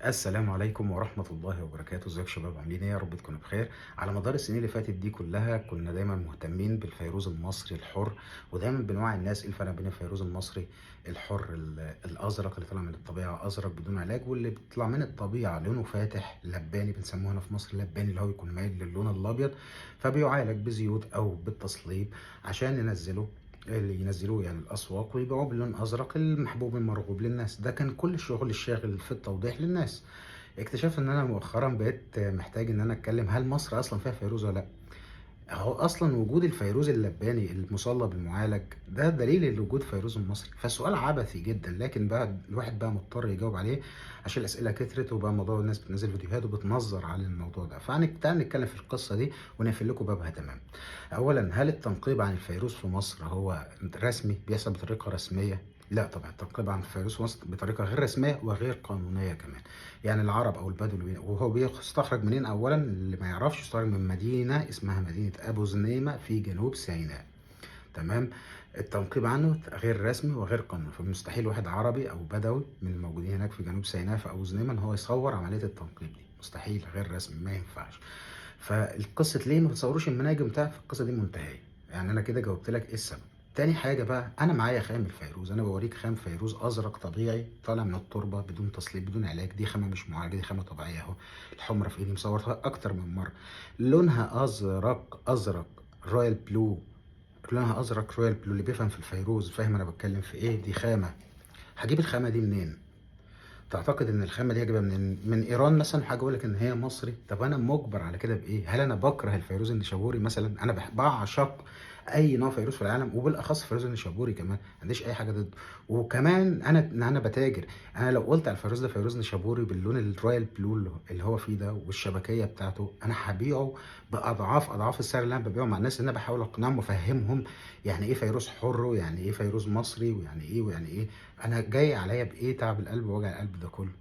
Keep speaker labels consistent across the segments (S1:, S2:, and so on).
S1: السلام عليكم ورحمة الله وبركاته. ازيك شباب؟ عاملين ايه؟ يا رب تكونوا بخير. على مدار السنين اللي فاتت دي كلها كنا دايما مهتمين بالفيروز المصري الحر، ودايما بنوعي الناس ايه الفرق بين الفيروز المصري الحر الازرق اللي طالع من الطبيعة ازرق بدون علاج، واللي بيطلع من الطبيعة لونه فاتح لباني، بنسموه هنا في مصر لباني، اللي هو يكون مايل للون الابيض، فبيعالج بزيوت او بالتصليب عشان اللي ينزلوه يعني الاسواق ويبيعوه باللون ازرق المحبوب المرغوب للناس. ده كان كل الشغل الشاغل في التوضيح للناس. اكتشفت ان انا مؤخرا بقيت محتاج ان انا اتكلم هل مصر اصلا فيها فيروز ولا لا. هو اصلا وجود الفيروز اللباني المصلب المعالج ده دليل لوجود فيروز المصري، فالسؤال عبثي جدا، لكن بقى الواحد بقى مضطر يجاوب عليه عشان الاسئله كترت، وبقى موضوع الناس بتنزل فيديوهات وبتنظر على الموضوع ده. تعال نتكلم في القصه دي ونقفل لكم بابها تمام. اولا، هل التنقيب عن الفيروز في مصر هو رسمي بيحصل بطريقه رسميه؟ لا طبعا، التنقيب عن الفيروز في مصر بطريقه غير رسميه وغير قانونيه كمان. يعني العرب او البدو وهو بيستخرج منين؟ اولا اللي ما يعرفش، يستخرج من مدينه اسمها مدينه ابو زنيمه في جنوب سيناء. تمام. التنقيب عنه غير رسمي وغير قانوني، فمستحيل واحد عربي او بدوي من الموجودين هناك في جنوب سيناء في ابو زنيمه ان هو يصور عمليه التنقيب دي. مستحيل، غير رسمي، ما ينفعش. فالقصه ليه ما بتصوروش المناجم بتاعت القصه دي منتهيه. يعني انا كده جاوبت لك ايه السبب. تاني حاجة بقى، أنا معايا خام الفيروز، أنا بوريك خام فيروز أزرق طبيعي طالع من التربة بدون تصليب بدون علاج. دي خامة مش معالجة، دي خامة طبيعية أهو. الحمرة في إيدي مصورتها أكتر من مرة. لونها أزرق أزرق، رويال بلو. لونها أزرق رويال بلو. اللي بيفهم في الفيروز فاهم أنا بتكلم في إيه. دي خامة. هجيب الخامة دي منين؟ تعتقد ان الخامه دي هجيبها من ايران مثلا؟ حاجه اقول لك ان هي مصري؟ طب انا مجبر على كده بايه؟ هل انا بكره الفيروز النشابوري مثلا؟ انا بعشق اي نوع فيروز في العالم، وبالاخص فيروز النشابوري كمان، ما عنديش اي حاجه ضده. وكمان انا بتاجر. انا لو قلت على الفيروز ده فيروز نشابوري باللون الرويال بلو اللي هو فيه ده والشبكيه بتاعته، انا هبيعه باضعاف اضعاف السعر اللي انا ببيعه مع الناس، اللي انا بحاول اقنعهم وافهمهم يعني ايه فيروز حر، ويعني ايه فيروز مصري، ويعني ايه. انا جاي عليا بايه تعب القلب ووجع القلب ده كله؟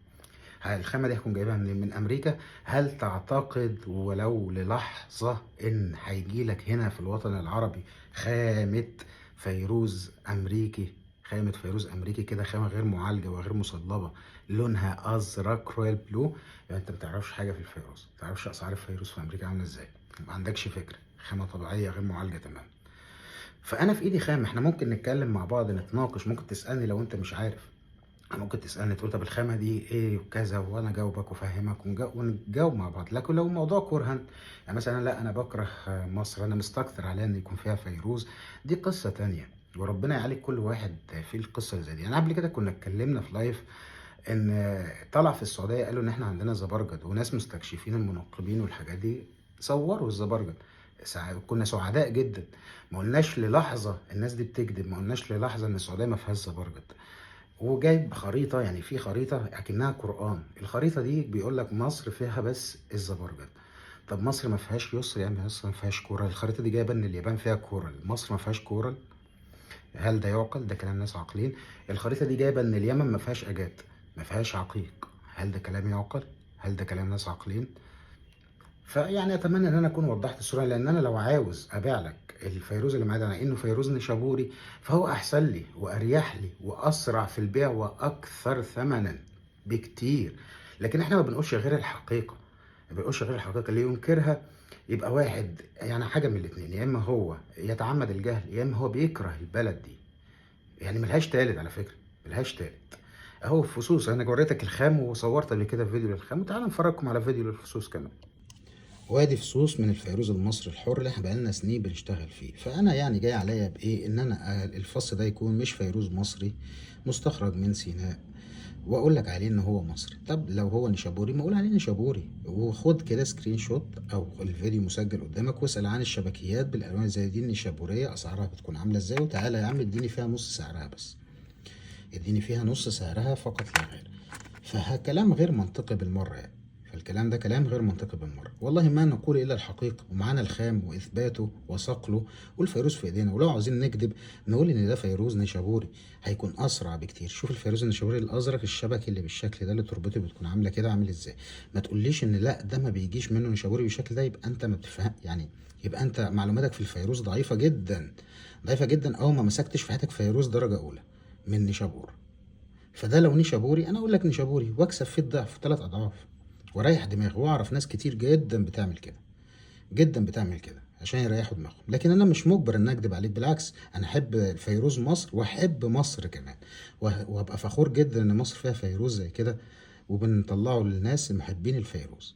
S1: الخامة دي هتكون جايبها من أمريكا؟ هل تعتقد ولو للحظة إن هيجي لك هنا في الوطن العربي خامة فيروز أمريكي؟ خامة فيروز أمريكي كده، خامة غير معالجة وغير مصلبة، لونها أزرق رويال بلو. يعني أنت ما بتعرفش حاجة في الفيروز، ما تعرفش أسعار الفيروز في أمريكا عاملة إزاي، ما عندكش فكرة. خامة طبيعية غير معالجة تمام. فأنا في إيدي خامة، إحنا ممكن نتكلم مع بعض نتناقش، ممكن تسألني لو أنت مش عارف، ممكن تسألني تقول طب الخامة دي ايه وكذا، وانا اجاوبك وافهمك ونجاوب مع بعض. لكن لو موضوع كرها، يعني مثلا لا انا بكره مصر، انا مستكتر عليها ان يكون فيها فيروز، دي قصة تانية، وربنا يعالج كل واحد في القصة اللي زي دي. يعني قبل كده كنا اتكلمنا في لايف ان طلع في السعودية قالوا ان احنا عندنا زبرجد، وناس مستكشفين المنقبين والحاجات دي صوروا الزبرجد. كنا سعداء جدا، ما قلناش للحظة الناس دي بتكذب، ما قلناش للحظة ان السعودية ما فيهاش زبرجد. وجايب خريطة، يعني في خريطة أكنها قرآن، الخريطة دي بيقول لك مصر فيها بس الزبرجد. طب مصر ما فيهاش يسر؟ يعني مصر ما فيهاش كورال؟ الخريطة دي جايبة إن اليابان فيها كورال، مصر ما فيهاش كورال؟ هل ده يعقل؟ ده كلام ناس عاقلين. الخريطة دي جايبة إن اليمن ما فيهاش أجات، ما فيهاش عقيق، هل ده كلام يعقل؟ هل ده كلام ناس عاقلين؟ فيعني اتمنى ان انا اكون وضحت الصوره، لان انا لو عاوز ابيع لك الفيروز اللي معايا ده على انه فيروز نشابوري، فهو احسن لي واريح لي واسرع في البيع واكثر ثمنا بكتير. لكن احنا ما بنقولش غير الحقيقه، ما بنقولش غير الحقيقه. اللي ينكرها يبقى واحد، يعني حاجه من الاثنين، يا اما هو يتعمد الجهل، يا اما هو بيكره البلد دي. يعني ملهاش تالت على فكره، ملهاش تالت. اهو فصوص، انا وريتك الخام وصورت قبل كده فيديو للخام، وتعالى نفرجكم على فيديو للفصوص كمان. وادي فصوص من الفيروز المصري الحر اللي احنا بقالنا سنين بنشتغل فيه. فانا يعني جاي عليا بايه ان انا الفص ده يكون مش فيروز مصري مستخرج من سيناء، واقول لك عليه ان هو مصري. طب لو هو نشابوري ما اقول عليه نشابوري، وخد كده سكرين شوت او الفيديو مسجل قدامك، واسال عن الشبكيات بالالوان زي دي النشابوريه اسعارها بتكون عامله ازاي، وتعالى يا عم اديني فيها نص سعرها بس، اديني فيها نص سعرها فقط لا غير. فكلام غير منطقي بالمرة يعني. فالكلام ده كلام غير منطقي بالمرة، والله ما نقول إلا الحقيقة، ومعانا الخام وإثباته وصقله، والفيروز في إيدينا. ولو عاوزين نكذب نقول إن ده فيروز نشابوري، هيكون أسرع بكتير. شوف الفيروز النشابوري الأزرق الشبكي اللي بالشكل ده، اللي تربته بتكون عاملة كده، عامل إزاي. ما تقوليش إن لا ده ما بيجيش منه نشابوري بالشكل ده، يبقى أنت ما بتفهم يعني، يبقى أنت معلوماتك في الفيروز ضعيفة جدا، ضعيفة جدا، أو ما مسكتش في حياتك فيروز درجة أولى من نشابور. فده لو نيشابوري انا اقول لك نيشابوري واكسب فيه الضعف 3 اضعاف واريح دماغي، واعرف ناس كتير جدا بتعمل كده، جدا بتعمل كده عشان يريحوا دماغهم. لكن انا مش مجبر ان اكذب عليك، بالعكس انا احب فيروز مصر واحب مصر كمان، وهبقى فخور جدا ان مصر فيها فيروز زي كده وبنطلعه للناس محبين الفيروز.